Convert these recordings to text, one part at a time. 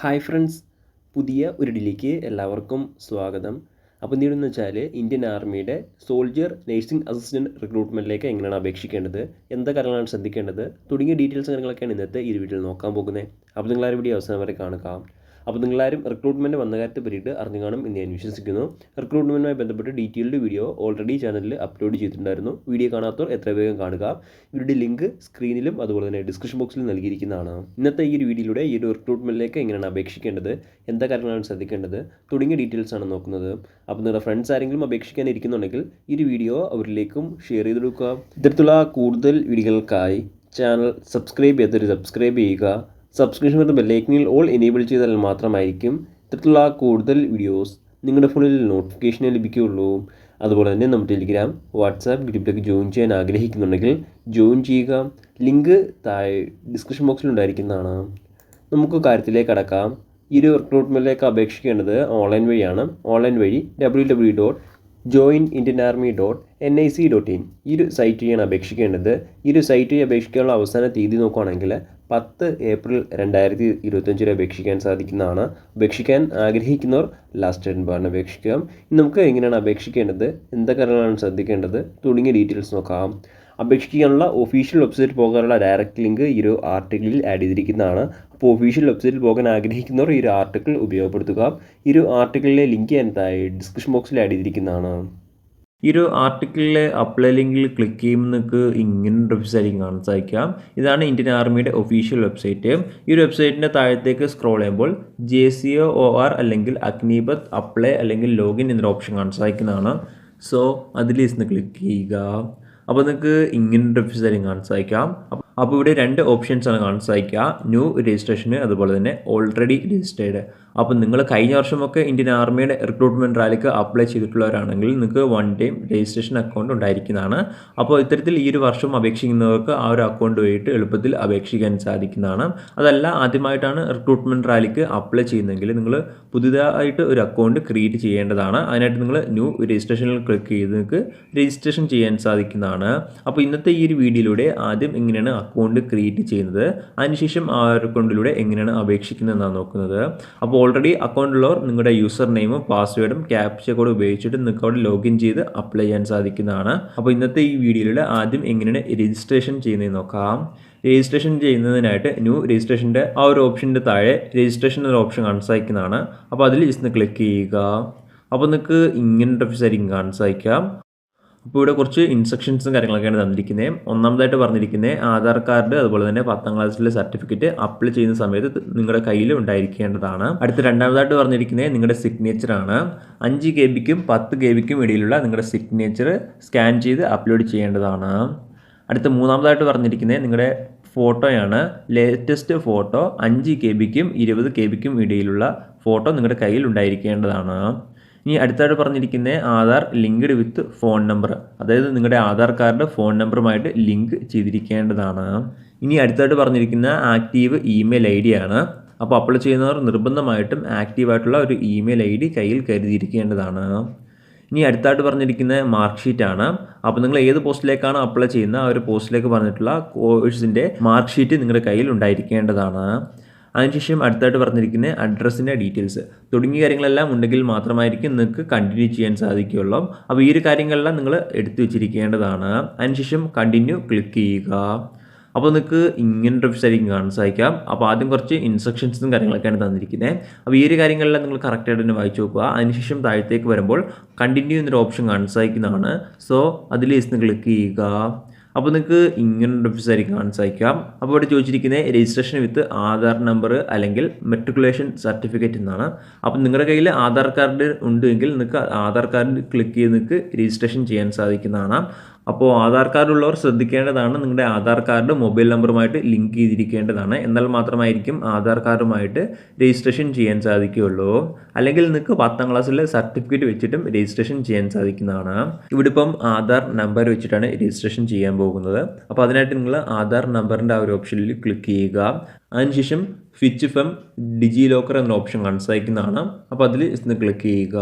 Hi friends, പുതിയ ഒരു ഡിലേക്ക് എല്ലാവർക്കും സ്വാഗതം. അപ്പോൾ എന്തെന്ന് വെച്ചാൽ ഇന്ത്യൻ ആർമിയുടെ സോൾജിയർ നേഴ്സിംഗ് അസിസ്റ്റൻറ്റ് റിക്രൂട്ട്മെൻറ്റിലേക്ക് എങ്ങനെയാണ് അപേക്ഷിക്കേണ്ടത്, എന്താ കാര്യങ്ങളാണ് ശ്രദ്ധിക്കേണ്ടത് തുടങ്ങിയ ഡീറ്റെയിൽസ് കാര്യങ്ങളൊക്കെയാണ് ഇന്നത്തെ ഈ വീഡിയോയിൽ നോക്കാൻ പോകുന്നത്. അപ്പോൾ നിങ്ങളാരും വീഡിയോ അവസാനം വരെ കാണുക. അപ്പോൾ നിങ്ങളാരും റിക്രൂട്ട്മെൻറ്റ് വന്ന കാര്യത്തെ പറ്റിയിട്ട് അറിഞ്ഞു കാണും എന്ന് ഞാൻ വിശ്വസിക്കുന്നു. റിക്രൂട്ട്മെൻറ്റുമായി ബന്ധപ്പെട്ട് ഡീറ്റെയിൽഡ് വീഡിയോ ഓൾറെഡി ചാനലിൽ അപ്ലോഡ് ചെയ്തിട്ടുണ്ടായിരുന്നു. വീഡിയോ കാണാത്തവർ എത്ര വേഗം കാണുക. ഇവരുടെ ലിങ്ക് സ്ക്രീനിലും അതുപോലെ തന്നെ ഡിസ്ക്രിപ്ഷൻ ബോക്സിലും നൽകിയിരിക്കുന്നതാണ്. ഇന്നത്തെ ഈ ഒരു വീഡിയോയിലൂടെ ഈ ഒരു റിക്രൂട്ട്മെൻറ്റിലേക്ക് എങ്ങനെയാണ് അപേക്ഷിക്കേണ്ടത്, എന്താ കാര്യങ്ങളാണ് ശ്രദ്ധിക്കേണ്ടത് തുടങ്ങിയ ഡീറ്റെയിൽസ് ആണ് നോക്കുന്നത്. അപ്പോൾ നിങ്ങളുടെ ഫ്രണ്ട്സ് ആരെങ്കിലും അപേക്ഷിക്കാൻ ഇരിക്കുന്നുണ്ടെങ്കിൽ ഈ ഒരു വീഡിയോ അവരിലേക്കും ഷെയർ ചെയ്ത് കൊടുക്കുക. ഇത്തരത്തിലുള്ള കൂടുതൽ വീഡിയോകൾക്കായി ചാനൽ സബ്സ്ക്രൈബ് ചെയ്തൊരു സബ്സ്ക്രൈബ് ചെയ്യുക. സബ്സ്ക്രിപ്ഷൻ with ബെല്ലൈക്കനിൽ ഓൾ എനേബിൾ ചെയ്താൽ മാത്രമായിരിക്കും ഇത്തരത്തിലുള്ള കൂടുതൽ വീഡിയോസ് നിങ്ങളുടെ ഫോണിൽ നോട്ടിഫിക്കേഷനെ ലഭിക്കുകയുള്ളൂ. അതുപോലെ തന്നെ നമ്മുടെ ടെലിഗ്രാം, വാട്സാപ്പ് ഗ്രൂപ്പിലേക്ക് ജോയിൻ ചെയ്യാൻ ആഗ്രഹിക്കുന്നുണ്ടെങ്കിൽ ജോയിൻ ചെയ്യുക. ലിങ്ക് താഴെ ഡിസ്ക്രിപ്ഷൻ ബോക്സിൽ ഉണ്ടായിരിക്കുന്നതാണ്. നമുക്ക് കാര്യത്തിലേക്ക് കടക്കാം. ഈ ഒരു റിക്രൂട്ട്മെൻറ്റിലേക്ക് അപേക്ഷിക്കേണ്ടത് ഓൺലൈൻ വഴിയാണ്. ഓൺലൈൻ വഴി www.joinindianarmy.nic.in ഈ ഒരു സൈറ്റ് വഴിയാണ് അപേക്ഷിക്കേണ്ടത്. ഈ ഒരു സൈറ്റ് വഴി അപേക്ഷിക്കാനുള്ള അവസാന തീയതി നോക്കുകയാണെങ്കിൽ 10 ഏപ്രിൽ 2025 അപേക്ഷിക്കാൻ സാധിക്കുന്നതാണ്. അപേക്ഷിക്കാൻ ആഗ്രഹിക്കുന്നവർ ലാസ്റ്റ് ഡേറ്റ് പറഞ്ഞ് അപേക്ഷിക്കാം. ഇനി നമുക്ക് എങ്ങനെയാണ് അപേക്ഷിക്കേണ്ടത്, എന്തൊക്കെ കാര്യങ്ങളാണ് ശ്രദ്ധിക്കേണ്ടത് തുടങ്ങിയ ഡീറ്റെയിൽസ് നോക്കാം. അപേക്ഷിക്കാനുള്ള ഒഫീഷ്യൽ വെബ്സൈറ്റ് പോകാനുള്ള ഡയറക്റ്റ് ലിങ്ക് ഈ ഒരു ആർട്ടിക്കിളിൽ ആഡ് ചെയ്തിരിക്കുന്നതാണ്. അപ്പോൾ ഒഫീഷ്യൽ വെബ്സൈറ്റിൽ പോകാൻ ആഗ്രഹിക്കുന്നവർ ഈ ഒരു ആർട്ടിക്കിൾ ഉപയോഗപ്പെടുത്തുക. ഈ ഒരു ആർട്ടിക്കിളിലെ ലിങ്ക് ഞാൻ ഡിസ്ക്രിപ്ഷൻ ബോക്സിൽ ആഡ് ചെയ്തിരിക്കുന്നതാണ്. ഈ ഒരു ആർട്ടിക്കിളിലെ അപ്ലൈ ലിങ്കിൽ ക്ലിക്ക് ചെയ്യുമ്പോൾ നിങ്ങൾക്ക് ഇങ്ങനെ വെബ്സൈറ്റ് കാണാൻ സാധിക്കാം. ഇതാണ് ഇന്ത്യൻ ആർമിയുടെ ഒഫീഷ്യൽ വെബ്സൈറ്റ്. ഈ ഒരു വെബ്സൈറ്റിൻ്റെ താഴത്തേക്ക് സ്ക്രോൾ ചെയ്യുമ്പോൾ JCOR അല്ലെങ്കിൽ അഗ്നിപത് അപ്ലൈ അല്ലെങ്കിൽ ലോഗിൻ എന്നൊരു ഓപ്ഷൻ കാണാൻ സാധിക്കുന്നതാണ്. സോ അതിൽ നിന്ന് ക്ലിക്ക് ചെയ്യുക. അപ്പോൾ നിങ്ങൾക്ക് ഇങ്ങനെ വെബ്സൈറ്റ് കാണാൻ സാധിക്കാം. അപ്പോൾ ഇവിടെ 2 ഓപ്ഷൻസാണ് കാണാൻ സാധിക്കുക, ന്യൂ രജിസ്ട്രേഷന് അതുപോലെ തന്നെ ഓൾറെഡി രജിസ്റ്റേർഡ്. അപ്പോൾ നിങ്ങൾ കഴിഞ്ഞ വർഷമൊക്കെ ഇന്ത്യൻ ആർമിയുടെ റിക്രൂട്ട്മെൻറ്റ് റാലിക്ക് അപ്ലൈ ചെയ്തിട്ടുള്ളവരാണെങ്കിൽ നിങ്ങൾക്ക് 1 ടൈം രജിസ്ട്രേഷൻ അക്കൗണ്ട് ഉണ്ടായിരിക്കുന്നതാണ്. അപ്പോൾ ഇത്തരത്തിൽ ഈ ഒരു വർഷം അപേക്ഷിക്കുന്നവർക്ക് ആ ഒരു അക്കൗണ്ട് വഴിയിട്ട് എളുപ്പത്തിൽ അപേക്ഷിക്കാൻ സാധിക്കുന്നതാണ്. അതല്ല, ആദ്യമായിട്ടാണ് റിക്രൂട്ട്മെൻറ്റ് റാലിക്ക് അപ്ലൈ ചെയ്യുന്നതെങ്കിൽ നിങ്ങൾ പുതിയതായിട്ട് ഒരു അക്കൗണ്ട് ക്രിയേറ്റ് ചെയ്യേണ്ടതാണ്. അതിനായിട്ട് നിങ്ങൾ ന്യൂ രജിസ്ട്രേഷനിൽ ക്ലിക്ക് ചെയ്ത് നിങ്ങൾക്ക് രജിസ്ട്രേഷൻ ചെയ്യാൻ സാധിക്കുന്നതാണ്. അപ്പോൾ ഇന്നത്തെ ഈ ഒരു വീഡിയോയിലൂടെ ആദ്യം എങ്ങനെയാണ് അക്കൗണ്ട് ക്രിയേറ്റ് ചെയ്യുന്നത്, അതിനുശേഷം ആ അക്കൗണ്ടിലൂടെ എങ്ങനെയാണ് അപേക്ഷിക്കുന്നതെന്നാണ് നോക്കുന്നത്. അപ്പോൾ ഓൾറെഡി അക്കൗണ്ട് ഉള്ളവർ നിങ്ങളുടെ യൂസർ നെയിമും പാസ്വേഡും ക്യാപ്ച കോഡ് ഉപയോഗിച്ചിട്ട് നിങ്ങൾക്ക് അവിടെ ലോഗിൻ ചെയ്ത് അപ്ലൈ ചെയ്യാൻ സാധിക്കുന്നതാണ്. അപ്പോൾ ഇന്നത്തെ ഈ വീഡിയോയിൽ ആദ്യം എങ്ങനെയാണ് രജിസ്ട്രേഷൻ ചെയ്യുന്നതെന്ന് നോക്കാം. രജിസ്ട്രേഷൻ ചെയ്യുന്നതിനായിട്ട് ന്യൂ രജിസ്ട്രേഷൻ്റെ ആ ഒരു ഓപ്ഷൻ്റെ താഴെ രജിസ്ട്രേഷൻ എന്നൊരു ഓപ്ഷൻ കാണാൻ സാധിക്കുന്നതാണ്. അപ്പോൾ അതിൽ ഇന്ന് ക്ലിക്ക് ചെയ്യുക. അപ്പോൾ നിങ്ങൾക്ക് ഇങ്ങനെ വെബ്സൈറ്റ് കാണാൻ സാധിക്കാം. അപ്പോൾ ഇവിടെ കുറച്ച് ഇൻസ്ട്രക്ഷൻസും കാര്യങ്ങളൊക്കെയാണ് തന്നിരിക്കുന്നത്. ഒന്നാമതായിട്ട് പറഞ്ഞിരിക്കുന്നത് ആധാർ കാർഡ് അതുപോലെ തന്നെ 10ാം ക്ലാസ്സിലെ സർട്ടിഫിക്കറ്റ് അപ്ലൈ ചെയ്യുന്ന സമയത്ത് നിങ്ങളുടെ കയ്യിൽ ഉണ്ടായിരിക്കേണ്ടതാണ്. അടുത്ത രണ്ടാമതായിട്ട് പറഞ്ഞിരിക്കുന്നത് നിങ്ങളുടെ സിഗ്നേച്ചറാണ്. 5 KB-ക്കും 10 KB-ക്കും ഇടയിലുള്ള നിങ്ങളുടെ സിഗ്നേച്ചർ സ്കാൻ ചെയ്ത് അപ്ലോഡ് ചെയ്യേണ്ടതാണ്. അടുത്ത മൂന്നാമതായിട്ട് പറഞ്ഞിരിക്കുന്നത് നിങ്ങളുടെ ഫോട്ടോയാണ്. ലേറ്റസ്റ്റ് ഫോട്ടോ 5 KB-ക്കും 20 KB-ക്കും ഇടയിലുള്ള ഫോട്ടോ നിങ്ങളുടെ കയ്യിൽ ഉണ്ടായിരിക്കേണ്ടതാണ്. ഇനി അടുത്തായിട്ട് പറഞ്ഞിരിക്കുന്നത് ആധാർ ലിങ്ക്ഡ് വിത്ത് ഫോൺ നമ്പർ, അതായത് നിങ്ങളുടെ ആധാർ കാർഡ് ഫോൺ നമ്പറുമായിട്ട് ലിങ്ക് ചെയ്തിരിക്കേണ്ടതാണ്. ഇനി അടുത്തായിട്ട് പറഞ്ഞിരിക്കുന്ന ആക്റ്റീവ് ഇമെയിൽ ID ആണ്. അപ്പോൾ അപ്ലൈ ചെയ്യുന്നവർ നിർബന്ധമായിട്ടും ആക്റ്റീവായിട്ടുള്ള ഒരു ഇമെയിൽ ID കയ്യിൽ കരുതിയിരിക്കേണ്ടതാണ്. ഇനി അടുത്തായിട്ട് പറഞ്ഞിരിക്കുന്ന മാർക്ക് ഷീറ്റാണ്. അപ്പോൾ നിങ്ങൾ ഏത് പോസ്റ്റിലേക്കാണ് അപ്ലൈ ചെയ്യുന്ന ആ ഒരു പോസ്റ്റിലേക്ക് പറഞ്ഞിട്ടുള്ള കോഴ്സിൻ്റെ മാർക്ക് ഷീറ്റ് നിങ്ങളുടെ കയ്യിൽ ഉണ്ടായിരിക്കേണ്ടതാണ്. അതിനുശേഷം അടുത്തായിട്ട് പറഞ്ഞിരിക്കുന്ന അഡ്രസ്സിൻ്റെ ഡീറ്റെയിൽസ് തുടങ്ങിയ കാര്യങ്ങളെല്ലാം ഉണ്ടെങ്കിൽ മാത്രമായിരിക്കും നിങ്ങൾക്ക് കണ്ടിന്യൂ ചെയ്യാൻ സാധിക്കുകയുള്ളൂ. അപ്പോൾ ഈ ഒരു കാര്യങ്ങളെല്ലാം നിങ്ങൾ എടുത്തു വെച്ചിരിക്കേണ്ടതാണ്. അതിനുശേഷം കണ്ടിന്യൂ ക്ലിക്ക് ചെയ്യുക. അപ്പോൾ നിങ്ങൾക്ക് ഇങ്ങനെ വെബ്സൈറ്റ് കാണാൻ സാധിക്കാം. അപ്പോൾ ആദ്യം കുറച്ച് ഇൻസ്ട്രക്ഷൻസും കാര്യങ്ങളൊക്കെയാണ് തന്നിരിക്കുന്നത്. അപ്പോൾ ഈ ഒരു കാര്യങ്ങളെല്ലാം നിങ്ങൾ കറക്റ്റായിട്ട് തന്നെ വായിച്ചു നോക്കുക. അതിനുശേഷം താഴത്തേക്ക് വരുമ്പോൾ കണ്ടിന്യൂ എന്നൊരു ഓപ്ഷൻ കാണാൻ സാധിക്കുന്നതാണ്. സോ അതിൽ ഇന്ന് ക്ലിക്ക് ചെയ്യുക. അപ്പോൾ നിങ്ങൾക്ക് ഇങ്ങനെ വെബ്സൈറ്റ് കാണാൻ സാധിക്കാം. അപ്പോൾ ഇവിടെ ചോദിച്ചിരിക്കുന്നത് രജിസ്ട്രേഷൻ വിത്ത് ആധാർ നമ്പർ അല്ലെങ്കിൽ മെട്രിക്കുലേഷൻ സർട്ടിഫിക്കറ്റ് എന്നാണ്. അപ്പോൾ നിങ്ങളുടെ കയ്യിൽ ആധാർ കാർഡ് ഉണ്ടെങ്കിൽ നിങ്ങൾക്ക് ആധാർ കാർഡ് ക്ലിക്ക് ചെയ്ത് നിങ്ങൾക്ക് രജിസ്ട്രേഷൻ ചെയ്യാൻ സാധിക്കുന്നതാണ്. അപ്പോൾ ആധാർ കാർഡ് ഉള്ളവർ ശ്രദ്ധിക്കേണ്ടതാണ്, നിങ്ങളുടെ ആധാർ കാർഡ് മൊബൈൽ നമ്പറുമായിട്ട് ലിങ്ക് ചെയ്തിരിക്കേണ്ടതാണ്. എന്നാൽ മാത്രമായിരിക്കും ആധാർ കാർഡുമായിട്ട് രജിസ്ട്രേഷൻ ചെയ്യാൻ സാധിക്കുകയുള്ളൂ. അല്ലെങ്കിൽ നിങ്ങൾക്ക് 10ാം ക്ലാസ്സിലെ സർട്ടിഫിക്കറ്റ് വെച്ചിട്ടും രജിസ്ട്രേഷൻ ചെയ്യാൻ സാധിക്കുന്നതാണ്. ഇവിടെ ഇപ്പം ആധാർ നമ്പർ വെച്ചിട്ടാണ് രജിസ്ട്രേഷൻ ചെയ്യാൻ പോകുന്നത്. അപ്പോൾ അതിനായിട്ട് നിങ്ങൾ ആധാർ നമ്പറിൻ്റെ ആ ഒരു ഓപ്ഷനിൽ ക്ലിക്ക് ചെയ്യുക. അതിനുശേഷം സ്വിച്ച് ഫ്രം ഡിജി ലോക്കർ എന്ന ഓപ്ഷൻ കാണാൻ സാധിക്കുന്നതാണ്. അപ്പോൾ അതിൽ ഇന്ന് ക്ലിക്ക് ചെയ്യുക.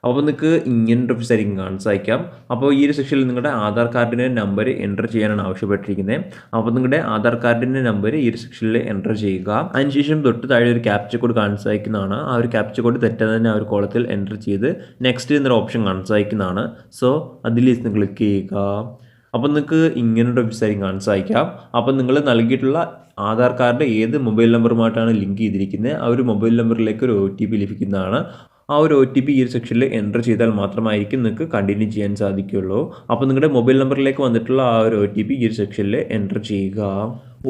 അപ്പോൾ നിങ്ങൾക്ക് ഇങ്ങനൊരു ഓപ്ഷനായിരിക്കും കാണാൻ സാധിക്കാം. അപ്പോൾ ഈ ഒരു സെക്ഷനിൽ നിങ്ങളുടെ ആധാർ കാർഡിൻ്റെ നമ്പർ എൻ്റർ ചെയ്യാനാണ് ആവശ്യപ്പെട്ടിരിക്കുന്നത്. അപ്പോൾ നിങ്ങളുടെ ആധാർ കാർഡിൻ്റെ നമ്പർ ഈ ഒരു സെക്ഷനിൽ എൻ്റർ ചെയ്യുക. അതിനുശേഷം തൊട്ട് താഴെ ഒരു ക്യാപ്ച കോഡ് കാണാൻ സാധിക്കുന്നതാണ്. ആ ഒരു ക്യാപ്ച കോഡ് തെറ്റാതെ തന്നെ ആ ഒരു കോളത്തിൽ എൻ്റർ ചെയ്ത് നെക്സ്റ്റ് എന്നൊരു ഓപ്ഷൻ കാണാൻ സാധിക്കുന്നതാണ്. സോ അതിൽ ക്ലിക്ക് ചെയ്യുക. അപ്പോൾ നിങ്ങൾക്ക് ഇങ്ങനൊരു ഓപ്ഷനായിരിക്കും കാണാൻ സാധിക്കാം. അപ്പോൾ നിങ്ങൾ നൽകിയിട്ടുള്ള ആധാർ കാർഡ് ഏത് മൊബൈൽ നമ്പറുമായിട്ടാണ് ലിങ്ക് ചെയ്തിരിക്കുന്നത് ആ ഒരു മൊബൈൽ നമ്പറിലേക്ക് ഒരു OTP ലഭിക്കുന്നതാണ്. ആ ഒരു OTP ഈ ഒരു സെക്ഷനിൽ എൻ്റർ ചെയ്താൽ മാത്രമായിരിക്കും നിങ്ങൾക്ക് കണ്ടിന്യൂ ചെയ്യാൻ സാധിക്കുകയുള്ളൂ. അപ്പോൾ നിങ്ങളുടെ മൊബൈൽ നമ്പറിലേക്ക് വന്നിട്ടുള്ള ആ ഒരു OTP ഈ ഒരു സെക്ഷനിൽ എൻ്റർ ചെയ്യുക.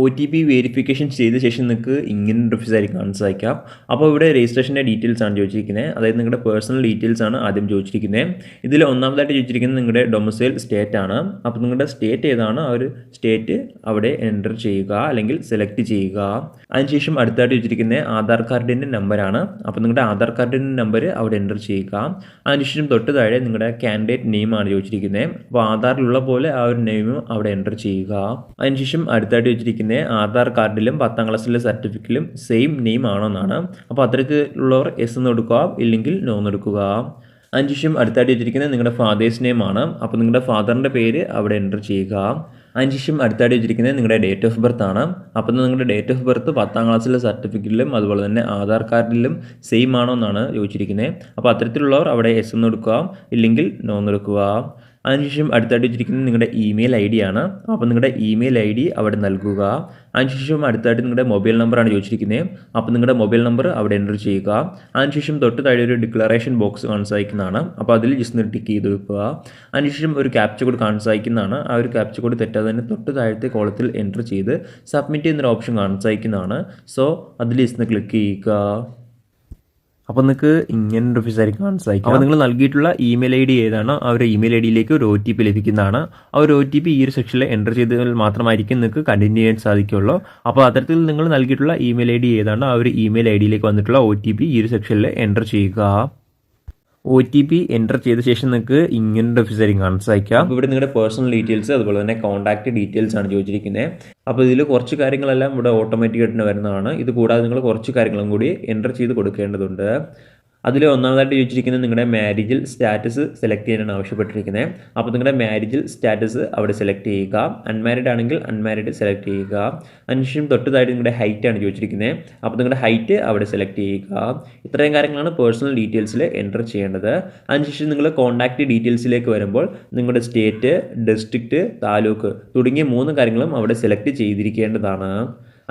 OTP വെരിഫിക്കേഷൻ ചെയ്ത ശേഷം നിങ്ങൾക്ക് ഇങ്ങനൊരു ഓപ്ഷനായിരിക്കും കാണാൻ സാധിക്കാം. അപ്പോൾ ഇവിടെ രജിസ്ട്രേഷൻ്റെ ഡീറ്റെയിൽസ് ആണ് ചോദിച്ചിരിക്കുന്നത്. അതായത് നിങ്ങളുടെ പേഴ്സണൽ ഡീറ്റെയിൽസ് ആണ് ആദ്യം ചോദിച്ചിരിക്കുന്നത്. ഇതിൽ ഒന്നാമതായിട്ട് ചോദിച്ചിരിക്കുന്നത് നിങ്ങളുടെ ഡൊമിസൈൽ സ്റ്റേറ്റ് ആണ്. അപ്പോൾ നിങ്ങളുടെ സ്റ്റേറ്റ് ഏതാണ് ആ ഒരു സ്റ്റേറ്റ് അവിടെ എൻ്റർ ചെയ്യുക അല്ലെങ്കിൽ സെലക്ട് ചെയ്യുക. അതിനുശേഷം അടുത്തായിട്ട് ചോദിച്ചിരിക്കുന്നത് ആധാർ കാർഡിൻ്റെ നമ്പറാണ്. അപ്പോൾ നിങ്ങളുടെ ആധാർ കാർഡിൻ്റെ നമ്പർ അവിടെ എൻ്റർ ചെയ്യുക. അതിനുശേഷം തൊട്ട് താഴെ നിങ്ങളുടെ കാൻഡിഡേറ്റ് നെയിമാണ് ചോദിച്ചിരിക്കുന്നത്. അപ്പോൾ ആധാറിലുള്ള പോലെ ആ ഒരു നെയിം അവിടെ എൻ്റർ ചെയ്യുക. അതിനുശേഷം അടുത്തായിട്ട് ചോദിച്ചിരിക്കുന്നത് ആധാർ കാർഡിലും 10ാം ക്ലാസ്സിലെ സർട്ടിഫിക്കറ്റിലും സെയിം നെയിം ആണോ എന്നാണ്. അപ്പോൾ അത്തരത്തിലുള്ളവർ എസ് എന്ന് എടുക്കുക, ഇല്ലെങ്കിൽ നോ എന്ന് എടുക്കുക. അതിനുശേഷം അടുത്തായിട്ട് വെച്ചിരിക്കുന്നത് നിങ്ങളുടെ ഫാദേഴ്സ് നെയിം ആണ്. അപ്പോൾ നിങ്ങളുടെ ഫാദറിൻ്റെ പേര് അവിടെ എൻ്റർ ചെയ്യുക. അതിനുശേഷം അടുത്തായിട്ട് വെച്ചിരിക്കുന്നത് നിങ്ങളുടെ ഡേറ്റ് ഓഫ് ബർത്ത് ആണ്. അപ്പോൾ നിങ്ങളുടെ ഡേറ്റ് ഓഫ് ബർത്ത് 10ാം ക്ലാസ്സിലെ സർട്ടിഫിക്കറ്റിലും അതുപോലെ തന്നെ ആധാർ കാർഡിലും സെയിം ആണോ എന്നാണ് ചോദിച്ചിരിക്കുന്നത്. അപ്പോൾ അത്തരത്തിലുള്ളവർ അവിടെ എസ് എന്ന് എടുക്കുക, ഇല്ലെങ്കിൽ നോ എന്ന് എടുക്കുക. അതിനുശേഷം അടുത്തായിട്ട് വെച്ചിരിക്കുന്നത് നിങ്ങളുടെ ഇമെയിൽ ID ആണ്. അപ്പോൾ നിങ്ങളുടെ ഇമെയിൽ ID അവിടെ നൽകുക. അതിനുശേഷം അടുത്തായിട്ട് നിങ്ങളുടെ മൊബൈൽ നമ്പറാണ് ചോദിച്ചിരിക്കുന്നത്. അപ്പോൾ നിങ്ങളുടെ മൊബൈൽ നമ്പർ അവിടെ എൻ്റർ ചെയ്യുക. അതിനുശേഷം തൊട്ട് താഴെ ഒരു ഡിക്ലറേഷൻ ബോക്സ് കാണാൻ സാധിക്കുന്നതാണ്. അപ്പോൾ അതിൽ ജസ്റ്റ് ടിക്ക് ചെയ്ത് വെക്കുക. അതിനുശേഷം ഒരു ക്യാപ്ച കോഡ് കാണാൻ സാധിക്കുന്നതാണ്. ആ ഒരു ക്യാപ്ച കോഡ് തെറ്റാതെ തന്നെ തൊട്ട് താഴത്തെ കോളത്തിൽ എൻ്റർ ചെയ്ത് സബ്മിറ്റ് എന്നൊരു ഓപ്ഷൻ കാണാൻ സാധിക്കുന്നതാണ്. സോ അതിൽ ജസ്റ്റ് ക്ലിക്ക് ചെയ്യുക. അപ്പോൾ നിങ്ങൾക്ക് ഇങ്ങനൊരു ഓഫീസായിരിക്കും കാണാൻ സാധിക്കും. അപ്പോൾ നിങ്ങൾ നൽകിയിട്ടുള്ള ഇമെയിൽ ID ഏതാണോ ആ ഒരു ഇമെയിൽ IDയിലേക്ക് ഒരു OTP ലഭിക്കുന്നതാണ്. ആ ഒരു OTP ഈ ഒരു സെക്ഷനിൽ എൻ്റർ ചെയ്താൽ മാത്രമായിരിക്കും നിങ്ങൾക്ക് കണ്ടിന്യൂ ചെയ്യാൻ സാധിക്കുകയുള്ളൂ. അപ്പോൾ അത്തരത്തിൽ നിങ്ങൾ നൽകിയിട്ടുള്ള ഇമെയിൽ ID ഏതാണോ ആ ഒരു ഇമെയിൽ IDയിലേക്ക് വന്നിട്ടുള്ള OTP ഈ ഒരു സെക്ഷനിൽ എൻ്റർ ചെയ്യുക. OTP എൻ്റർ ചെയ്ത ശേഷം നിങ്ങൾക്ക് ഇങ്ങനൊരു ഓഫീസായിരിക്കും കാണാൻ സാധിക്കാം. അപ്പോൾ ഇവിടെ നിങ്ങളുടെ പേഴ്സണൽ ഡീറ്റെയിൽസ് അതുപോലെ തന്നെ കോൺടാക്ട് ഡീറ്റെയിൽസ് ആണ് ചോദിച്ചിരിക്കുന്നത്. അപ്പോൾ ഇതിൽ കുറച്ച് കാര്യങ്ങളെല്ലാം ഇവിടെ ഓട്ടോമാറ്റിക്കായിട്ട് തന്നെ വരുന്നതാണ്. ഇത് കൂടാതെ നിങ്ങൾ കുറച്ച് കാര്യങ്ങളും കൂടി എൻ്റർ ചെയ്ത് കൊടുക്കേണ്ടതുണ്ട്. അതിൽ ഒന്നാമതായിട്ട് ചോദിച്ചിരിക്കുന്നത് നിങ്ങളുടെ മാരേജിൽ സ്റ്റാറ്റസ് സെലക്ട് ചെയ്യാനാണ് ആവശ്യപ്പെട്ടിരിക്കുന്നത്. അപ്പോൾ നിങ്ങളുടെ മാരേജിൽ സ്റ്റാറ്റസ് അവിടെ സെലക്ട് ചെയ്യുക. അൺമാരിഡ് ആണെങ്കിൽ അൺമാരിഡ് സെലക്ട് ചെയ്യുക. അതിനുശേഷം തൊട്ടതായിട്ട് നിങ്ങളുടെ ഹൈറ്റ് ആണ് ചോദിച്ചിരിക്കുന്നത്. അപ്പോൾ നിങ്ങളുടെ ഹൈറ്റ് അവിടെ സെലക്ട് ചെയ്യുക. ഇത്രയും കാര്യങ്ങളാണ് പേഴ്സണൽ ഡീറ്റെയിൽസിൽ എൻ്റർ ചെയ്യേണ്ടത്. അതിനുശേഷം നിങ്ങൾ കോൺടാക്റ്റ് ഡീറ്റെയിൽസിലേക്ക് വരുമ്പോൾ നിങ്ങളുടെ സ്റ്റേറ്റ്, ഡിസ്ട്രിക്റ്റ്, താലൂക്ക് തുടങ്ങിയ 3 കാര്യങ്ങളും അവിടെ സെലക്ട് ചെയ്തിരിക്കേണ്ടതാണ്.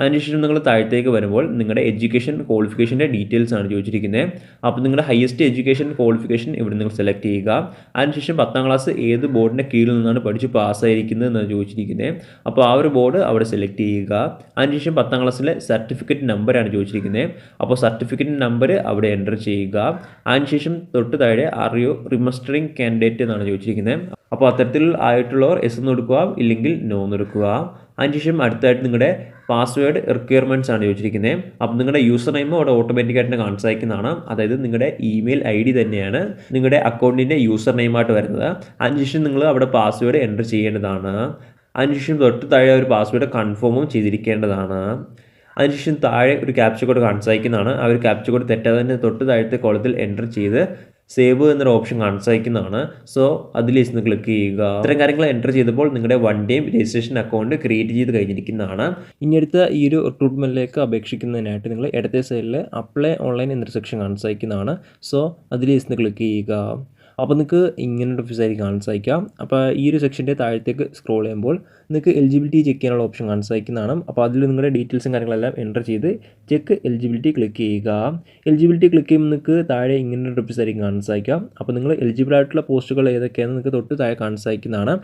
അതിനുശേഷം നിങ്ങൾ താഴത്തേക്ക് വരുമ്പോൾ നിങ്ങളുടെ എഡ്യൂക്കേഷൻ ക്വാളിഫിക്കേഷൻ്റെ ഡീറ്റെയിൽസ് ആണ് ചോദിച്ചിരിക്കുന്നത്. അപ്പോൾ നിങ്ങളുടെ ഹയസ്റ്റ് എഡ്യൂക്കേഷൻ ക്വാളിഫിക്കേഷൻ ഇവിടെ നിങ്ങൾ സെലക്ട് ചെയ്യുക. അതിനുശേഷം 10ാം ക്ലാസ് ഏത് ബോർഡിൻ്റെ കീഴിൽ നിന്നാണ് പഠിച്ച് പാസ്സായിരിക്കുന്നത് എന്നാണ് ചോദിച്ചിരിക്കുന്നത്. അപ്പോൾ ആ ഒരു ബോർഡ് അവിടെ സെലക്ട് ചെയ്യുക. അതിനുശേഷം 10ാം ക്ലാസ്സിലെ സർട്ടിഫിക്കറ്റ് നമ്പറാണ് ചോദിച്ചിരിക്കുന്നത്. അപ്പോൾ സർട്ടിഫിക്കറ്റ് നമ്പർ അവിടെ എൻ്റർ ചെയ്യുക. അതിനുശേഷം തൊട്ട് താഴെ ആർ യു റിമസ്റ്ററിംഗ് കാൻഡിഡേറ്റ് എന്നാണ് ചോദിച്ചിരിക്കുന്നത്. അപ്പോൾ അത്തരത്തിൽ ആയിട്ടുള്ളവർ എസ് എന്ന് എടുക്കുക, ഇല്ലെങ്കിൽ നോ എന്ന് എടുക്കുക. അതിനുശേഷം അടുത്തായിട്ട് നിങ്ങളുടെ പാസ്വേഡ് റിക്വയർമെൻറ്റ്സ് ആണ് ചോദിച്ചിരിക്കുന്നത്. അപ്പോൾ നിങ്ങളുടെ യൂസർ നെയിം അവിടെ ഓട്ടോമാറ്റിക്കായിട്ട് കാണാൻ സാധിക്കുന്നതാണ്. അതായത് നിങ്ങളുടെ ഇമെയിൽ ID തന്നെയാണ് നിങ്ങളുടെ അക്കൗണ്ടിൻ്റെ യൂസർ നെയിമായിട്ട് വരുന്നത്. അതിനുശേഷം നിങ്ങൾ അവിടെ പാസ്വേഡ് എൻ്റർ ചെയ്യേണ്ടതാണ്. അതിനുശേഷം തൊട്ട് താഴെ ഒരു പാസ്വേഡ് കൺഫേമും ചെയ്തിരിക്കേണ്ടതാണ്. അതിനുശേഷം താഴെ ഒരു ക്യാപ്ച കോഡ് കാണാൻ സാധിക്കുന്നതാണ്. ആ ഒരു ക്യാപ്ച കോഡ് തെറ്റാതെ തന്നെ തൊട്ട് താഴത്തെ കോളത്തിൽ എൻ്റർ ചെയ്ത് സേവ് എന്നൊരു ഓപ്ഷൻ കാണാൻ സാധിക്കുന്നതാണ്. സോ അതിൽ ക്ലിക്ക് ചെയ്യുക. ഇത്തരം കാര്യങ്ങൾ എൻ്റർ ചെയ്തപ്പോൾ നിങ്ങളുടെ 1 ടൈം രജിസ്ട്രേഷൻ അക്കൗണ്ട് ക്രിയേറ്റ് ചെയ്ത് കഴിഞ്ഞിരിക്കുന്നതാണ്. ഇനി അടുത്ത ഈ ഒരു റിക്രൂട്ട്മെൻറ്റിലേക്ക് അപേക്ഷിക്കുന്നതിനായിട്ട് നിങ്ങൾ ഇടത്തെ സൈഡിൽ അപ്ലൈ ഓൺലൈൻ എന്നൊരു സെക്ഷൻ കാണാൻ സാധിക്കുന്നതാണ്. സോ അതിൽ ക്ലിക്ക് ചെയ്യുക. അപ്പോൾ നിങ്ങൾക്ക് ഇങ്ങനൊരു ഓഫീസായിരിക്കും കാണാൻ സാധിക്കാം. അപ്പോൾ ഈ ഒരു സെക്ഷൻ്റെ താഴത്തേക്ക് സ്ക്രോൾ ചെയ്യുമ്പോൾ നിങ്ങൾക്ക് എലിജിബിലിറ്റി ചെക്ക് ചെയ്യാനുള്ള ഓപ്ഷൻ കാണാൻ സാധിക്കുന്നതാണ്. അപ്പോൾ അതിൽ നിങ്ങളുടെ ഡീറ്റെയിൽസും കാര്യങ്ങളെല്ലാം എൻ്റർ ചെയ്ത് ചെക്ക് എലിജിബിലിറ്റി ക്ലിക്ക് ചെയ്യുക. എലിജിബിലിറ്റി ക്ലിക്ക് ചെയ്യുമ്പോൾ നിങ്ങൾക്ക് താഴെ ഇങ്ങനൊരു ഓഫീസായിരിക്കും കാണാൻ സാധിക്കാം. അപ്പോൾ നിങ്ങൾ എലിജിബിൾ ആയിട്ടുള്ള പോസ്റ്റുകൾ ഏതൊക്കെയാണെന്ന് നിങ്ങൾക്ക് തൊട്ട് താഴെ കാണാൻ സാധിക്കുന്നതാണ്.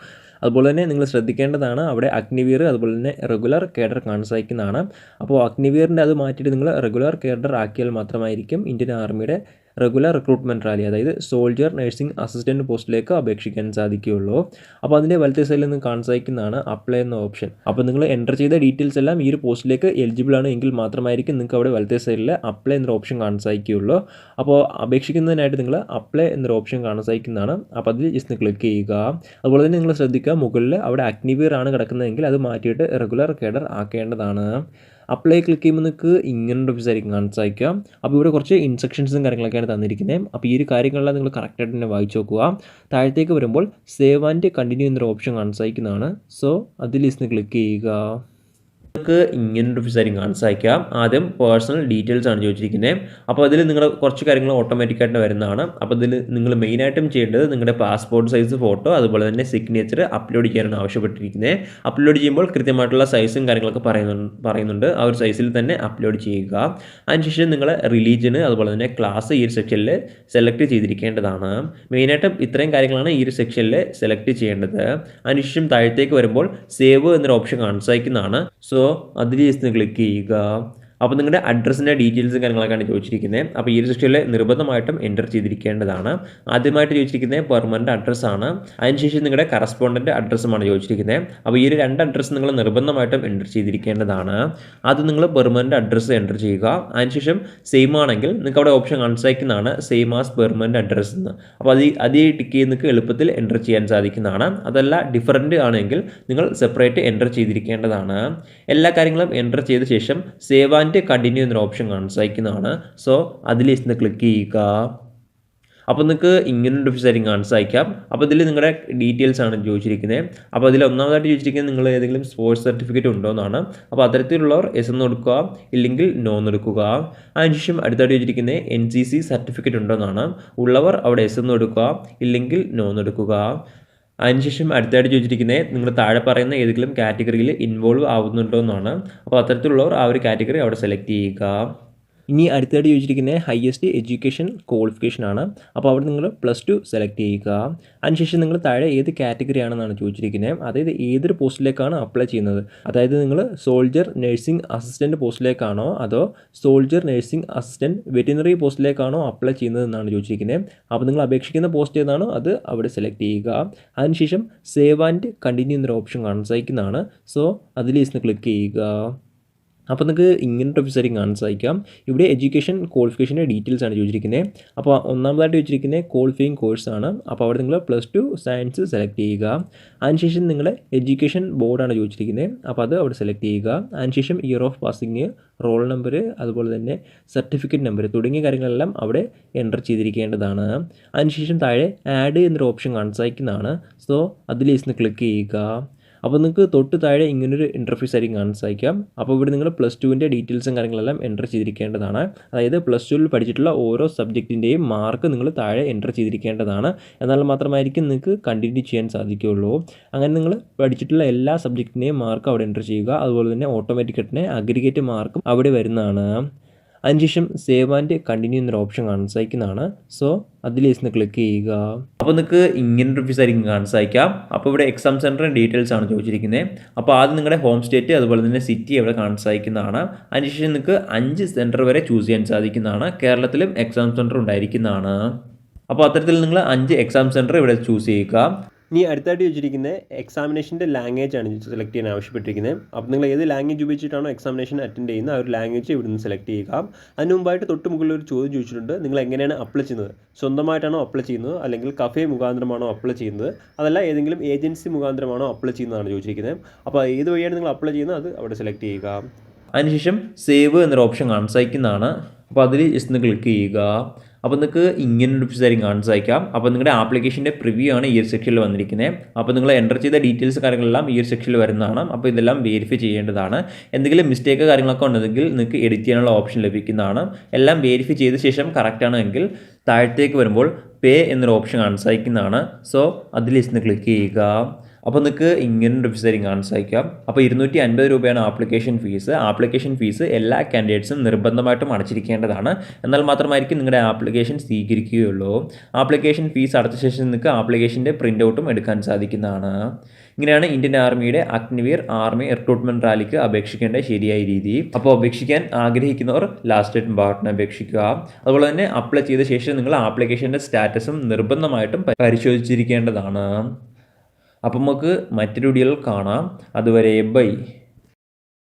അതുപോലെ തന്നെ നിങ്ങൾ ശ്രദ്ധിക്കേണ്ടതാണ് അവിടെ അഗ്നിവീർ അതുപോലെ തന്നെ റെഗുലർ കേഡർ കാണാൻ സാധിക്കുന്നതാണ്. അപ്പോൾ അഗ്നിവീറിൻ്റെ അത് മാറ്റിയിട്ട് നിങ്ങൾ റെഗുലർ കേഡർ ആക്കിയാൽ മാത്രമായിരിക്കും ഇന്ത്യൻ ആർമിയുടെ റെഗുലർ റിക്രൂട്ട്മെൻറ്റ് റാലി അതായത് സോൾജർ നഴ്സിംഗ് അസിസ്റ്റൻറ്റ് പോസ്റ്റിലേക്ക് അപേക്ഷിക്കാൻ സാധിക്കുകയുള്ളൂ. അപ്പോൾ അതിൻ്റെ വലത്തെ സൈഡിൽ നിന്ന് കാണാൻ സാധിക്കുന്നതാണ് അപ്ലൈ എന്ന ഓപ്ഷൻ. അപ്പോൾ നിങ്ങൾ എൻ്റർ ചെയ്ത ഡീറ്റെയിൽസ് എല്ലാം ഈ ഒരു പോസ്റ്റിലേക്ക് എലിജിബിൾ ആണ് എങ്കിൽ മാത്രമായിരിക്കും നിങ്ങൾക്ക് അവിടെ വലത്തെ സൈഡിൽ അപ്ലൈ എന്നൊരു ഓപ്ഷൻ കാണാൻ സാധിക്കുകയുള്ളൂ. അപ്പോൾ അപേക്ഷിക്കുന്നതിനായിട്ട് നിങ്ങൾ അപ്ലൈ എന്നൊരു ഓപ്ഷൻ കാണാൻ സാധിക്കുന്നതാണ്. അപ്പോൾ അതിൽ ജസ്റ്റ് ക്ലിക്ക് ചെയ്യുക. അതുപോലെ തന്നെ നിങ്ങൾ ശ്രദ്ധിക്കുക മുകളിൽ അവിടെ അഗ്നിവീർ ആണ് കിടക്കുന്നതെങ്കിൽ അത് മാറ്റിയിട്ട് റെഗുലർ കേഡർ ആക്കേണ്ടതാണ്. അപ്ലൈ ക്ലിക്ക് ചെയ്യുമ്പോൾ നിങ്ങൾക്ക് ഇങ്ങനൊരു ഓപ്ഷനായിരിക്കും കാണാൻ സാധിക്കുക. അപ്പോൾ ഇവിടെ കുറച്ച് ഇൻസ്ട്രക്ഷൻസും കാര്യങ്ങളൊക്കെയാണ് തന്നിരിക്കുന്നത്. അപ്പോൾ ഈ ഒരു കാര്യങ്ങളെല്ലാം നിങ്ങൾ കറക്റ്റായിട്ട് തന്നെ വായിച്ച് നോക്കുക. താഴത്തേക്ക് വരുമ്പോൾ സേവ് ആൻഡ് കണ്ടിന്യൂ എന്നൊരു ഓപ്ഷൻ കാണാൻ സാധിക്കുന്നതാണ്. സോ അതിൽ ക്ലിക്ക് ചെയ്യുക. നിങ്ങൾക്ക് ഇങ്ങനൊരു ഓപ്ഷനായിരിക്കും കാണാൻ സാധിക്കാം. ആദ്യം പേഴ്സണൽ ഡീറ്റെയിൽസ് ആണ് ചോദിച്ചിരിക്കുന്നത്. അപ്പോൾ അതിൽ നിങ്ങൾ കുറച്ച് കാര്യങ്ങൾ ഓട്ടോമാറ്റിക്കായിട്ട് വരുന്നതാണ്. അപ്പോൾ ഇതിൽ നിങ്ങൾ മെയിനായിട്ടും ചെയ്യേണ്ടത് നിങ്ങളുടെ പാസ്പോർട്ട് സൈസ് ഫോട്ടോ അതുപോലെ തന്നെ സിഗ്നേച്ചർ അപ്ലോഡ് ചെയ്യാനാണ് ആവശ്യപ്പെട്ടിരിക്കുന്നത്. അപ്ലോഡ് ചെയ്യുമ്പോൾ കൃത്യമായിട്ടുള്ള സൈസും കാര്യങ്ങളൊക്കെ പറയുന്നുണ്ട്. ആ ഒരു സൈസിൽ തന്നെ അപ്ലോഡ് ചെയ്യുക. അതിനുശേഷം നിങ്ങൾ റിലീജിയന് അതുപോലെ തന്നെ ക്ലാസ് ഈ ഒരു സെക്ഷനിൽ സെലക്ട് ചെയ്തിരിക്കേണ്ടതാണ്. മെയിനായിട്ടും ഇത്രയും കാര്യങ്ങളാണ് ഈ ഒരു സെക്ഷനിൽ സെലക്ട് ചെയ്യേണ്ടത്. അതിനുശേഷം താഴത്തേക്ക് വരുമ്പോൾ സേവ് എന്നൊരു ഓപ്ഷൻ കാണാൻ സാധിക്കുന്നതാണ്. സോ അതിൽ ക്ലിക്ക് ചെയ്യുക. അപ്പോൾ നിങ്ങളുടെ അഡ്രസ്സിൻ്റെ ഡീറ്റെയിൽസും കാര്യങ്ങളൊക്കെയാണ് ചോദിച്ചിരിക്കുന്നത്. അപ്പോൾ ഈ ഒരു സെക്ഷനിൽ നിർബന്ധമായിട്ടും എൻ്റർ ചെയ്തിരിക്കേണ്ടതാണ്. ആദ്യമായിട്ട് ചോദിച്ചിരിക്കുന്നത് പെർമനൻറ്റ് അഡ്രസ്സാണ്. അതിനുശേഷം നിങ്ങളുടെ കറസ്പോണ്ടൻറ്റ് അഡ്രസ്സുമാണ് ചോദിച്ചിരിക്കുന്നത്. അപ്പോൾ ഈ ഒരു 2 അഡ്രസ്സ് നിങ്ങൾ നിർബന്ധമായിട്ടും എൻ്റർ ചെയ്തിരിക്കേണ്ടതാണ്. അത് നിങ്ങൾ പെർമനൻറ്റ് അഡ്രസ്സ് എൻ്റർ ചെയ്യുക. അതിനുശേഷം സെയിം ആണെങ്കിൽ നിങ്ങൾക്ക് അവിടെ ഓപ്ഷൻ കാണിച്ചിരിക്കുന്നതാണ് സെയിം ആസ് പെർമനൻറ്റ് അഡ്രസ്സ് എന്ന്. അപ്പോൾ അത് ടിക്ക് ചെയ്ത് നിങ്ങൾക്ക് എളുപ്പത്തിൽ എൻ്റർ ചെയ്യാൻ സാധിക്കുന്നതാണ്. അതല്ല ഡിഫറൻറ്റ് ആണെങ്കിൽ നിങ്ങൾ സെപ്പറേറ്റ് എൻ്റർ ചെയ്തിരിക്കേണ്ടതാണ്. എല്ലാ കാര്യങ്ങളും എൻ്റർ ചെയ്ത ശേഷം സേവ് ആൻഡ് കണ്ടിന്യൂ എന്നൊരു ഓപ്ഷൻ കാണാൻ സാധിക്കുന്നതാണ്. സോ അതിൽ ക്ലിക്ക് ചെയ്യുക. അപ്പോൾ നിങ്ങൾക്ക് ഇങ്ങനൊരു ഓപ്ഷനായിരിക്കും കാണാൻ സാധിക്കാം. അപ്പോൾ ഇതിൽ നിങ്ങളുടെ ഡീറ്റെയിൽസ് ആണ് ചോദിച്ചിരിക്കുന്നത്. അപ്പോൾ അതിൽ ഒന്നാമതായിട്ട് ചോദിച്ചിരിക്കുന്നത് നിങ്ങൾ ഏതെങ്കിലും സ്പോർട്സ് സർട്ടിഫിക്കറ്റ് ഉണ്ടോ എന്നാണ്. അപ്പോൾ അത്തരത്തിലുള്ളവർ എസ് എന്ന് കൊടുക്കുക, ഇല്ലെങ്കിൽ നോ എന്ന് എടുക്കുക. അതിനുശേഷം അടുത്തായിട്ട് ചോദിച്ചിരിക്കുന്നത് NCC സർട്ടിഫിക്കറ്റ് ഉണ്ടോ എന്നാണ്. ഉള്ളവർ അവിടെ എസ് എന്ന് കൊടുക്കുക, ഇല്ലെങ്കിൽ നോ എന്ന് എടുക്കുക. അതിനുശേഷം അടുത്തായിട്ട് ചോദിച്ചിരിക്കുന്നത് നിങ്ങൾ താഴെ പറയുന്ന ഏതെങ്കിലും കാറ്റഗറിയിൽ ഇൻവോൾവ് ആവുന്നുണ്ടോ എന്നാണ്. അപ്പോൾ അത്തരത്തിലുള്ളവർ ആ ഒരു കാറ്റഗറി അവിടെ സെലക്ട് ചെയ്യുക. ഇനി അടുത്തായിട്ട് ചോദിച്ചിരിക്കുന്നത് ഹയസ്റ്റ് എഡ്യൂക്കേഷൻ ക്വാളിഫിക്കേഷൻ ആണ്. അപ്പോൾ അവിടെ നിങ്ങൾ +2 സെലക്ട് ചെയ്യുക. അതിനുശേഷം നിങ്ങൾ താഴെ ഏത് കാറ്റഗറി ആണെന്നാണ് ചോദിച്ചിരിക്കുന്നത്. അതായത് ഏതൊരു പോസ്റ്റിലേക്കാണ് അപ്ലൈ ചെയ്യുന്നത്. അതായത് നിങ്ങൾ സോൾജർ നഴ്സിംഗ് അസിസ്റ്റൻറ്റ് പോസ്റ്റിലേക്കാണോ അതോ സോൾജർ നഴ്സിംഗ് അസിസ്റ്റൻറ്റ് വെറ്റിനറി പോസ്റ്റിലേക്കാണോ അപ്ലൈ ചെയ്യുന്നത് എന്നാണ് ചോദിച്ചിരിക്കുന്നത്. അപ്പോൾ നിങ്ങൾ അപേക്ഷിക്കുന്ന പോസ്റ്റ് ഏതാണോ അത് അവിടെ സെലക്ട് ചെയ്യുക. അതിനുശേഷം സേവ് ആൻഡ് കണ്ടിന്യൂ എന്നൊരു ഓപ്ഷൻ കാണാൻ സാധിക്കുന്നതാണ്. സോ അതിൽ ക്ലിക്ക് ചെയ്യുക. അപ്പോൾ നിങ്ങൾക്ക് ഇങ്ങനത്തെ ഓപ്ഷനായിരിക്കും കാണാൻ സാധിക്കാം. ഇവിടെ എഡ്യൂക്കേഷൻ ക്വാളിഫിക്കേഷൻ്റെ ഡീറ്റെയിൽസ് ആണ് ചോദിച്ചിരിക്കുന്നത്. അപ്പോൾ ഒന്നാമതായിട്ട് ചോദിച്ചിരിക്കുന്നത് ക്വാളിഫയിങ് കോഴ്സാണ്. അപ്പോൾ അവിടെ നിങ്ങൾ +2 സയൻസ് സെലക്ട് ചെയ്യുക. അതിനുശേഷം നിങ്ങൾ എഡ്യൂക്കേഷൻ ബോർഡാണ് ചോദിച്ചിരിക്കുന്നത്. അപ്പോൾ അത് അവിടെ സെലക്ട് ചെയ്യുക. അതിനുശേഷം year of passing, roll number, അതുപോലെ തന്നെ സർട്ടിഫിക്കറ്റ് നമ്പർ തുടങ്ങിയ കാര്യങ്ങളെല്ലാം അവിടെ എൻ്റർ ചെയ്തിരിക്കേണ്ടതാണ്. അതിനുശേഷം താഴെ ആഡ് എന്നൊരു ഓപ്ഷൻ കാണാൻ സാധിക്കുന്നതാണ്. സോ അതിൽ ക്ലിക്ക് ചെയ്യുക. അപ്പോൾ നിങ്ങൾക്ക് തൊട്ട് താഴെ ഇങ്ങനൊരു ഇൻ്റർഫേസ് ആയിരിക്കും കാണാൻ സാധിക്കാം. അപ്പോൾ ഇവിടെ നിങ്ങൾ +2ൻ്റെ ഡീറ്റെയിൽസും കാര്യങ്ങളെല്ലാം എൻ്റർ ചെയ്തിരിക്കേണ്ടതാണ്. അതായത് +2ൽ പഠിച്ചിട്ടുള്ള ഓരോ സബ്ജക്റ്റിൻ്റെയും മാർക്ക് നിങ്ങൾ താഴെ എൻ്റർ ചെയ്തിരിക്കേണ്ടതാണ്. എന്നാൽ മാത്രമായിരിക്കും നിങ്ങൾക്ക് കണ്ടിന്യൂ ചെയ്യാൻ സാധിക്കുകയുള്ളൂ. അങ്ങനെ നിങ്ങൾ പഠിച്ചിട്ടുള്ള എല്ലാ സബ്ജക്റ്റിൻ്റെയും മാർക്ക് അവിടെ എൻ്റർ ചെയ്യുക. അതുപോലെ തന്നെ ഓട്ടോമാറ്റിക്കായിട്ട് തന്നെ അഗ്രിഗേറ്റ് മാർക്കും അവിടെ വരുന്നതാണ്. അതിനുശേഷം സേവ് ആൻഡ് കണ്ടിന്യൂ എന്നൊരു ഓപ്ഷൻ കാണാൻ സാധിക്കുന്നതാണ്. സോ അതിൽ ക്ലിക്ക് ചെയ്യുക. അപ്പോൾ നിങ്ങൾക്ക് ഇങ്ങനൊരു ഓപ്ഷനായിരിക്കും കാണാൻ സാധിക്കാം. അപ്പോൾ ഇവിടെ എക്സാം സെൻറ്ററിൻ്റെ ഡീറ്റെയിൽസ് ആണ് ചോദിച്ചിരിക്കുന്നത്. അപ്പോൾ ആദ്യം നിങ്ങളുടെ ഹോം സ്റ്റേറ്റ് അതുപോലെ തന്നെ സിറ്റി ഇവിടെ കാണാൻ സാധിക്കുന്നതാണ്. അതിനുശേഷം നിങ്ങൾക്ക് 5 സെൻറ്റർ വരെ ചൂസ് ചെയ്യാൻ സാധിക്കുന്നതാണ്. കേരളത്തിലും എക്സാം സെൻറ്റർ ഉണ്ടായിരിക്കുന്നതാണ്. അപ്പോൾ അത്തരത്തിൽ നിങ്ങൾ 5 എക്സാം സെൻറ്റർ ഇവിടെ ചൂസ് ചെയ്യുക. ഇനി അടുത്തായിട്ട് ചോദിച്ചിരിക്കുന്നത് എക്സാമിനേഷൻ്റെ ലാംഗ്വേജ് ആണ് സെലക്ട് ചെയ്യാൻ ആവശ്യപ്പെട്ടിരിക്കുന്നത്. അപ്പോൾ നിങ്ങൾ ഏത് ലാംഗ്വേജ് ഉപയോഗിച്ചിട്ടാണോ എക്സാമിനേഷൻ അറ്റൻഡ് ചെയ്യുന്നത് ആ ഒരു ലാംഗ്വേജ് ഇവിടെ നിന്ന് സെലക്ട് ചെയ്യുക. അതിന് മുമ്പായിട്ട് തൊട്ട് മുകളിൽ ഒരു ചോദ്യം ചോദിച്ചിട്ടുണ്ട്. നിങ്ങൾ എങ്ങനെയാണ് അപ്ലൈ ചെയ്യുന്നത്? സ്വന്തമായിട്ടാണോ അപ്ലൈ ചെയ്യുന്നത്, അല്ലെങ്കിൽ കഫേ മുഖാന്തരമാണോ അപ്ലൈ ചെയ്യുന്നത്, അതല്ല ഏതെങ്കിലും ഏജൻസി മുഖാന്തരമാണോ അപ്ലൈ ചെയ്യുന്നതാണ് ചോദിച്ചിരിക്കുന്നത്. അപ്പോൾ ഏത് വഴിയാണ് നിങ്ങൾ അപ്ലൈ ചെയ്യുന്നത് അത് അവിടെ സെലക്ട് ചെയ്യുക. അതിനുശേഷം സേവ് എന്നൊരു ഓപ്ഷൻ കാണാൻ സാധിക്കുന്നതാണ്. അപ്പോൾ അതിൽ ക്ലിക്ക് ചെയ്യുക. അപ്പോൾ നിങ്ങൾക്ക് ഇങ്ങനൊരു ഓപ്ഷനായിരിക്കും കാണാൻ സാധിക്കാം. അപ്പോൾ നിങ്ങളുടെ ആപ്ലിക്കേഷൻ്റെ പ്രിവ്യൂ ആണ് ഈ ഒരു സെക്ഷനിൽ വന്നിരിക്കുന്നത്. അപ്പോൾ നിങ്ങൾ എൻ്റർ ചെയ്ത ഡീറ്റെയിൽസ് കാര്യങ്ങളെല്ലാം ഈ ഒരു സെക്ഷനിൽ വരുന്നതാണ്. അപ്പോൾ ഇതെല്ലാം വെരിഫൈ ചെയ്യേണ്ടതാണ്. എന്തെങ്കിലും മിസ്റ്റേക്ക് കാര്യങ്ങളൊക്കെ ഉണ്ടെങ്കിൽ നിങ്ങൾക്ക് എഡിറ്റ് ചെയ്യാനുള്ള ഓപ്ഷൻ ലഭിക്കുന്നതാണ്. എല്ലാം വെരിഫൈ ചെയ്ത ശേഷം കറക്റ്റ് ആണെങ്കിൽ താഴത്തേക്ക് വരുമ്പോൾ പേ എന്നൊരു ഓപ്ഷൻ കാണാൻ സാധിക്കുന്നതാണ്. സോ അതിൽ ക്ലിക്ക് ചെയ്യുക. അപ്പോൾ നിങ്ങൾക്ക് ഇങ്ങനൊരു ഓപ്ഷനായിരിക്കും കാണാൻ സാധിക്കാം. അപ്പോൾ 250 രൂപയാണ് ആപ്ലിക്കേഷൻ ഫീസ്. ആപ്ലിക്കേഷൻ ഫീസ് എല്ലാ കാൻഡിഡേറ്റ്സും നിർബന്ധമായിട്ടും അടച്ചിരിക്കേണ്ടതാണ്. എന്നാൽ മാത്രമായിരിക്കും നിങ്ങളുടെ ആപ്ലിക്കേഷൻ സ്വീകരിക്കുകയുള്ളൂ. ആപ്ലിക്കേഷൻ ഫീസ് അടച്ച ശേഷം നിങ്ങൾക്ക് ആപ്ലിക്കേഷൻ്റെ പ്രിൻ്റ് ഔട്ടും എടുക്കാൻ സാധിക്കുന്നതാണ്. ഇങ്ങനെയാണ് ഇന്ത്യൻ ആർമിയുടെ അഗ്നിവീർ ആർമി റിക്രൂട്ട്മെൻറ്റ് റാലിക്ക് അപേക്ഷിക്കേണ്ട ശരിയായ രീതി. അപ്പോൾ അപേക്ഷിക്കാൻ ആഗ്രഹിക്കുന്നവർ ലാസ്റ്റ് ഡേറ്റ് പാർട്ടിന് അപേക്ഷിക്കുക. അതുപോലെ തന്നെ അപ്ലൈ ചെയ്ത ശേഷം നിങ്ങൾ ആപ്ലിക്കേഷൻ്റെ സ്റ്റാറ്റസും നിർബന്ധമായിട്ടും പരിശോധിച്ചിരിക്കേണ്ടതാണ്. അപ്പം നമുക്ക് മറ്റൊരു വീഡിയോയിൽ കാണാം. അതുവരെ ബൈ.